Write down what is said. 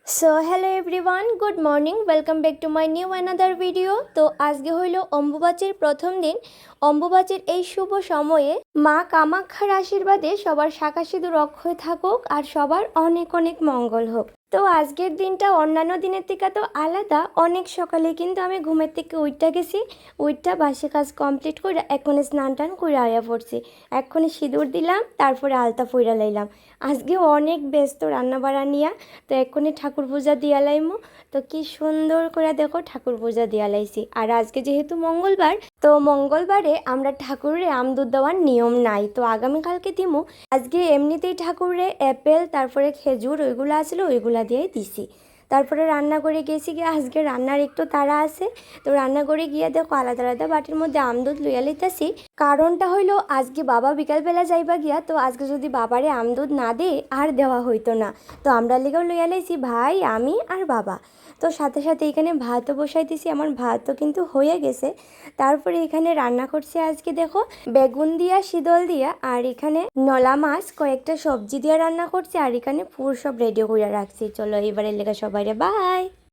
So hello everyone, good morning, welcome back to my new another video. তো আজকে হইল অম্বুবাচীর প্রথম দিন। অম্বুবাচীর এই শুভ সময়ে মা কামাখ্যার আশীর্বাদে সবার শাঁখা সিঁদুর অক্ষয় থাকুক আর সবার অনেক অনেক মঙ্গল হোক। তো আজকের দিনটা অন্যান্য দিনের থেকে তো আলাদা। অনেক সকালে কিন্তু আমি ঘুমের থেকে উঠতে গেছি, উঠটা বাসি কাজ কমপ্লিট করে এক্ষুনি স্নান টান করে আয়া পড়ছি। এক্ষুনি সিঁদুর দিলাম, তারপরে আলতা ফুইরা লাইলাম। আজকে অনেক ব্যস্ত রান্না বাড়া নিয়া। তো এক্ষুনি ঠাকুর পূজা দিয়া লাইমু। তো কি সুন্দর করে দেখো ঠাকুর পূজা দিয়া লাইছি। আর আজকে যেহেতু মঙ্গলবার, তো মঙ্গলবারে আমরা ঠাকুরের আমদুধ দেওয়ার নিয়ম নাই, তো আগামীকালকে দিমু। আজকে এমনিতেই ঠাকুরে অ্যাপেল তারপরে খেজুর ওইগুলো আসলে ওইগুলা দিয়েই দিছি। তারপরে রান্না করে গেছি গিয়ে, আজকে রান্নার একটু তাড়া আছে। তো রান্না করে গিয়ে দেখো আলাদা আলাদা বাটির মধ্যে আমদুধ লইয়া লইতাছি। কারণটা হইলো আজকে বাবা বিকালবেলা যাইবা গিয়া, তো আজকে যদি বাবারে আমদুধ না দে আর দেওয়া হইতো না। তো আমরা লিগেও লইয়া লাইছি, ভাই আমি আর বাবা। তো সাথে সাথে এখানে ভাতও বসাই দিছি, আমার ভাতও কিন্তু হয়ে গেছে। তারপরে এখানে রান্না করছি আজকে দেখো বেগুন দিয়া শীতল দিয়া, আর এখানে নলা মাছ কয়েকটা সবজি দিয়ে রান্না করছি, আর এখানে পুর সব রেডি করে রাখছি। চলো এবারে লেগে সবাই বাই।